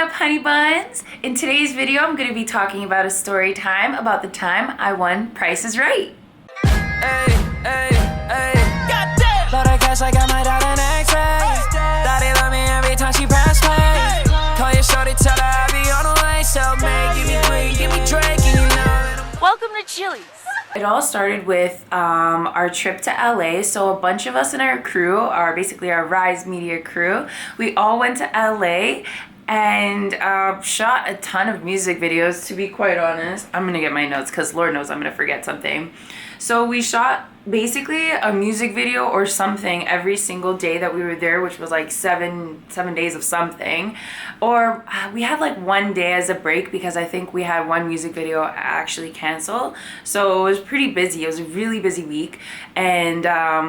up, honey buns? In today's video, I'm going to be talking about a story time about the time I won Price is Right. Hey, hey, hey. Goddamn! Load of cash, I got my dad an X-ray. Daddy love me every time she press play. Call your shorty, tell her I be on the way. So make, give me green, give me Drake, and you know. Welcome to Chili's. It all started with our trip to LA. So a bunch of us in our crew, basically our Rise Media crew, we all went to LA and shot a ton of music videos, to be quite honest. I'm gonna get my notes because Lord knows I'm gonna forget something. So we shot basically a music video or something every single day that we were there, which was like seven days of something. Or we had like one day as a break because I think we had one music video actually cancel. So it was pretty busy. It was a really busy week. And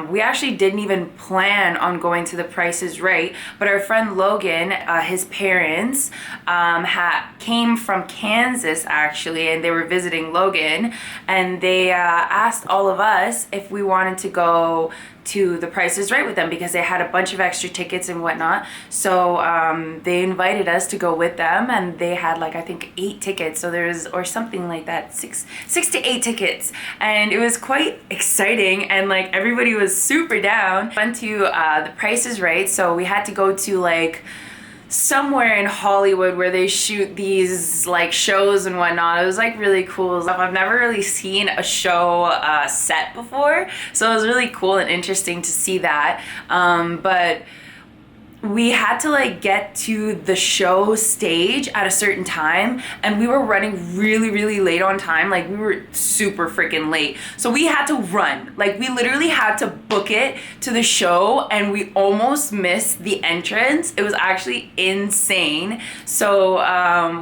we actually didn't even plan on going to the Price is Right. But our friend Logan, his parents came from Kansas actually, and they were visiting Logan. And they asked all of us if we wanted to go to the Price is Right with them because they had a bunch of extra tickets and whatnot. So they invited us to go with them, and they had like I think 8 tickets. So there's or something like that, six to 8 tickets, and it was quite exciting. And like everybody was super down. Went to the Price is Right, so we had to go to like somewhere in Hollywood where they shoot these like shows and whatnot. It was like really cool. I've never really seen a show set before, so it was really cool and interesting to see that. But we had to like get to the show stage at a certain time, and we were running really late on time. Like we were super freaking late, so we had to run. Like we literally had to book it to the show, and we almost missed the entrance. It was actually insane. So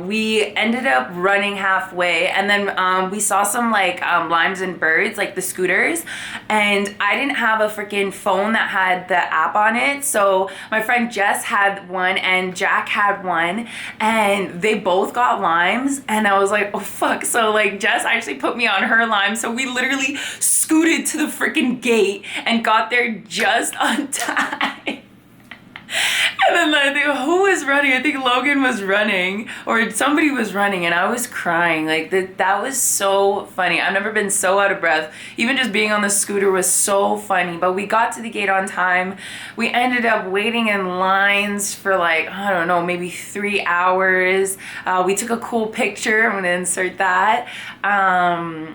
we ended up running halfway, and then we saw some like Limes and Birds, like the scooters, and I didn't have a freaking phone that had the app on it. So my friend Jess had one and Jack had one, and they both got Limes, and I was like, oh fuck. So like Jess actually put me on her Lime, so we literally scooted to the freaking gate and got there just on time. And then I think who was running? I think Logan was running, or somebody was running, and I was crying. Like that was so funny. I've never been so out of breath. Even just being on the scooter was so funny. But we got to the gate on time. We ended up waiting in lines for like, I don't know, maybe 3 hours. We took a cool picture. I'm gonna insert that.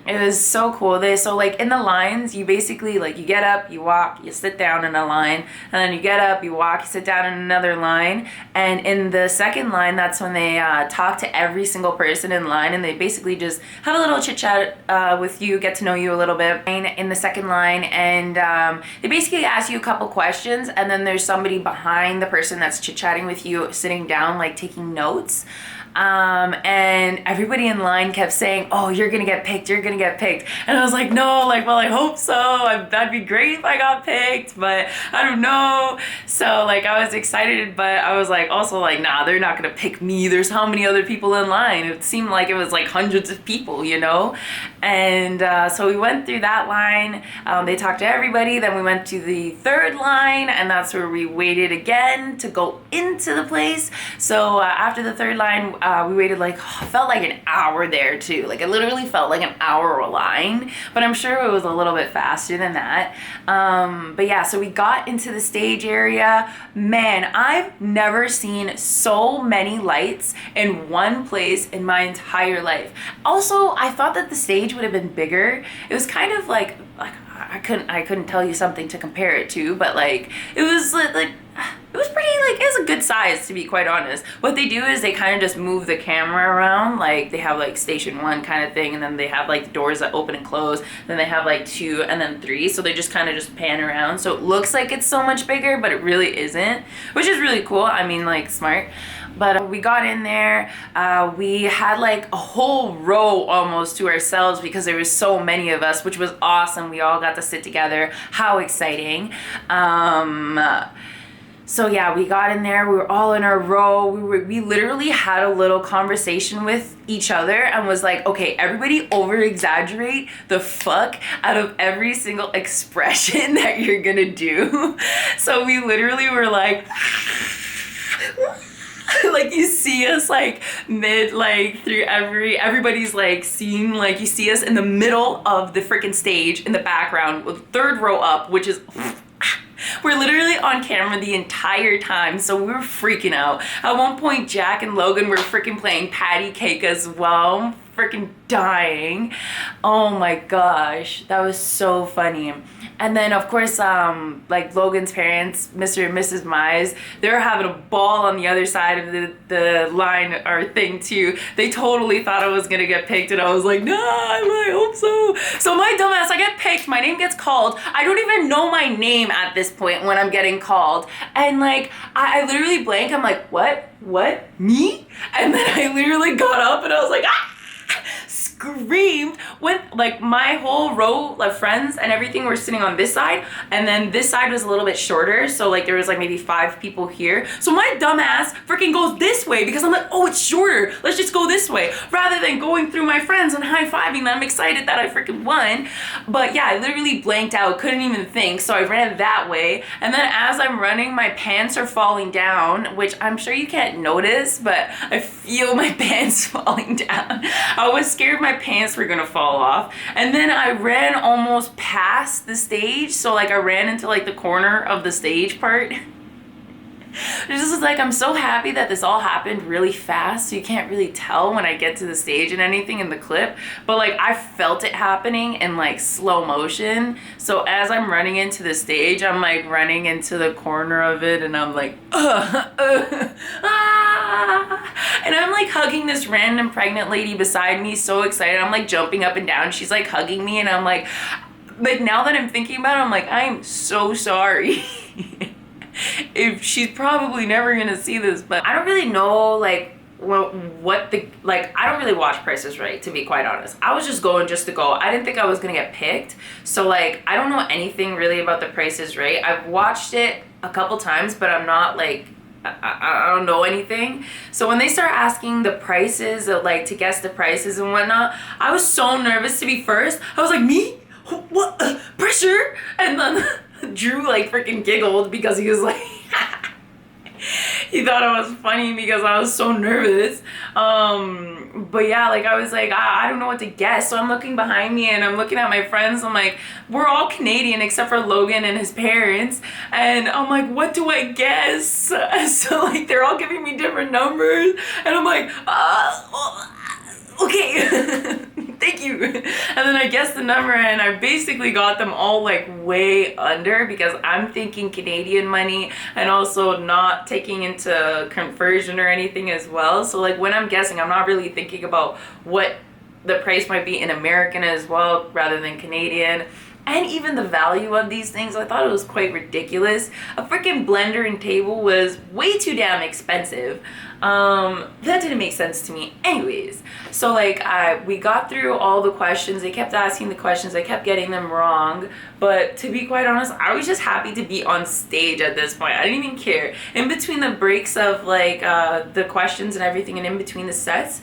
It was so cool. So like in the lines, you basically like you get up, you walk, you sit down in a line, and then you get up, you walk, you sit down in another line. And in the second line, that's when they talk to every single person in line, and they basically just have a little chit chat with you, get to know you a little bit in the second line. And they basically ask you a couple questions, and then there's somebody behind the person that's chit chatting with you sitting down like taking notes. And everybody in line kept saying, oh, you're gonna get picked, you're gonna get picked. And I was like, no, like, well, I hope so. That'd be great if I got picked, but I don't know. So like I was excited, but I was like also like, nah, they're not gonna pick me. There's how many other people in line? It seemed like it was like hundreds of people, you know? And so we went through that line. They talked to everybody. Then we went to the third line, and that's where we waited again to go into the place. So after the third line, we waited like, felt like an hour there too. Like it literally felt like an hour line, but I'm sure it was a little bit faster than that. But yeah, so we got into the stage area. Man, I've never seen so many lights in one place in my entire life. Also, I thought that the stage would have been bigger. It was kind of like I couldn't tell you something to compare it to, but like it was like it was pretty, like, it was a good size, to be quite honest. What they do is they kind of just move the camera around. Like they have like station 1 kind of thing, and then they have like doors that open and close, then they have like 2 and then 3, so they just kind of just pan around, so it looks like it's so much bigger, but it really isn't, which is really cool. I mean, like, smart. But we got in there, we had like a whole row almost to ourselves because there was so many of us, which was awesome. We all got to sit together. How exciting. So yeah, we got in there, we were all in our row, we literally had a little conversation with each other and was like, okay, everybody over exaggerate the fuck out of every single expression that you're gonna do. So we literally were like like you see us like mid like through everybody's like scene, like you see us in the middle of the freaking stage in the background with third row up, which is we're literally on camera the entire time, so we were freaking out. At one point, Jack and Logan were freaking playing patty cake as well. Freaking dying. Oh my gosh, that was so funny. And then of course, like Logan's parents, Mr. and Mrs. Meis, they were having a ball on the other side of the line or thing too. They totally thought I was gonna get picked, and I was like, no, I hope so. So my dumbass, I get picked, my name gets called. I don't even know my name at this point when I'm getting called. And like, I literally blank, I'm like, what, me? And then I literally got up and I was like, ah! Screamed when like my whole row of friends and everything were sitting on this side, and then this side was a little bit shorter, so like there was like maybe 5 people here. So my dumbass freaking goes this way because I'm like, oh, it's shorter, let's just go this way, rather than going through my friends and high-fiving them, excited that I freaking won. But yeah, I literally blanked out, couldn't even think, so I ran that way. And then as I'm running, my pants are falling down, which I'm sure you can't notice, but I feel my pants falling down. I was scared my pants were gonna fall off. And then I ran almost past the stage, so like I ran into like the corner of the stage part. This is like, I'm so happy that this all happened really fast, so you can't really tell when I get to the stage and anything in the clip, but like I felt it happening in like slow motion. So as I'm running into the stage, I'm like running into the corner of it, and I'm like and I'm like hugging this random pregnant lady beside me, so excited. I'm like jumping up and down, she's like hugging me, and I'm like now that I'm thinking about it, I'm like, I'm so sorry. If she's probably never gonna see this, but I don't really know like what the, like I don't really watch Price is Right, to be quite honest. I was just going just to go. I didn't think I was gonna get picked, so like I don't know anything really about the Price is Right. I've watched it a couple times, but I'm not like, I don't know anything. So when they start asking the prices, like to guess the prices and whatnot, I was so nervous to be first. I was like, me? What? Pressure? And then Drew like freaking giggled because he was like he thought it was funny because I was so nervous. But yeah, like I was like, I don't know what to guess. So I'm looking behind me and I'm looking at my friends. I'm like, we're all Canadian except for Logan and his parents. And I'm like, what do I guess? So like they're all giving me different numbers. And I'm like, okay. Thank you. And then I guessed the number, and I basically got them all like way under because I'm thinking Canadian money and also not taking into conversion or anything as well. So like when I'm guessing, I'm not really thinking about what the price might be in American as well rather than Canadian. And even the value of these things, I thought it was quite ridiculous. A freaking blender and table was way too damn expensive. That didn't make sense to me anyways. So like we got through all the questions. They kept asking the questions. I kept getting them wrong. But to be quite honest, I was just happy to be on stage at this point. I didn't even care. In between the breaks of like the questions and everything, and in between the sets,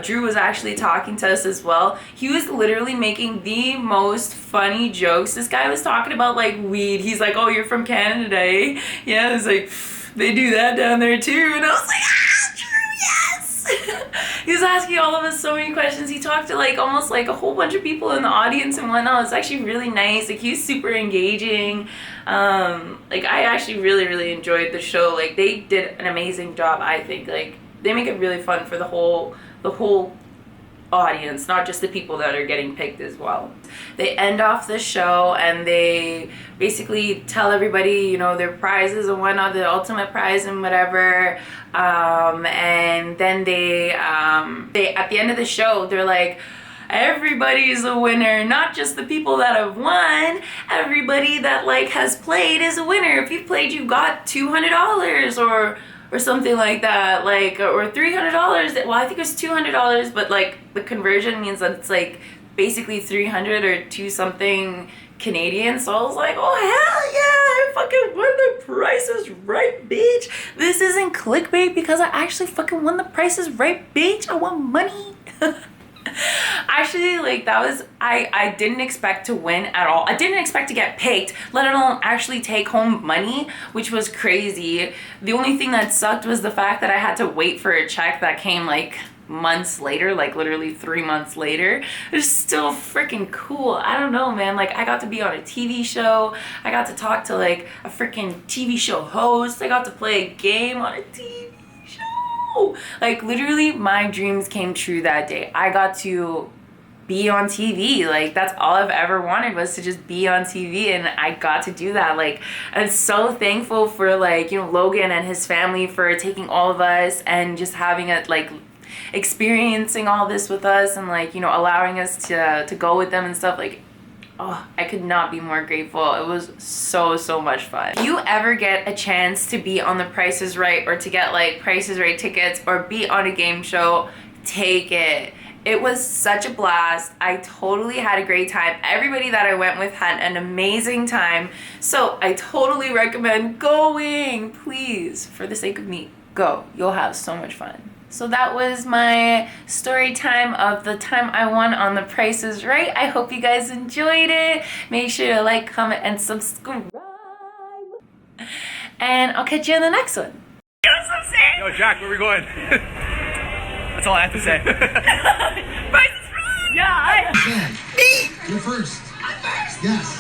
Drew was actually talking to us as well. He was literally making the most funny jokes. This guy was talking about like weed. He's like, oh, you're from Canada, eh? Yeah, it's like, they do that down there too. And I was like, he was asking all of us so many questions. He talked to like almost like a whole bunch of people in the audience and whatnot. It's actually really nice. Like he was super engaging. Like I actually really enjoyed the show. Like they did an amazing job, I think. Like they make it really fun for the whole audience, not just the people that are getting picked as well. They end off the show and they basically tell everybody, you know, their prizes and whatnot, the ultimate prize and whatever. And then they at the end of the show, they're like, everybody's a winner, not just the people that have won. Everybody that like has played is a winner. If you've played, you got $200 or something like that, like, or $300. Well, I think it was $200, but like the conversion means that it's like basically 300 or 2 something Canadian. So I was like, oh hell yeah, I fucking won the Price is Right, bitch. This isn't clickbait because I actually fucking won the Price is Right, bitch. I want money. Actually, like that was, I didn't expect to win at all. I didn't expect to get picked, let alone actually take home money, which was crazy. The only thing that sucked was the fact that I had to wait for a check that came like months later, like literally 3 months later. It's still freaking cool. I don't know, man. Like I got to be on a TV show. I got to talk to like a freaking TV show host. I got to play a game on a TV show. Like literally my dreams came true that day. I got to be on TV. Like that's all I've ever wanted, was to just be on TV, and I got to do that. Like I'm so thankful for like, you know, Logan and his family for taking all of us and just having it like experiencing all this with us, and like, you know, allowing us to go with them and stuff. Like, oh, I could not be more grateful. It was so much fun. If you ever get a chance to be on The Price is Right, or to get like Price is Right tickets, or be on a game show, take it. It was such a blast. I totally had a great time. Everybody that I went with had an amazing time. So I totally recommend going. Please, for the sake of me, go. You'll have so much fun. So that was my story time of the time I won on The Price is Right. I hope you guys enjoyed it. Make sure to like, comment, and subscribe. And I'll catch you in the next one. You know what I'm saying? Yo, Jack, where are we going? That's all I have to say. Price is Right! Yeah, Me? You're first. I'm first? Yes.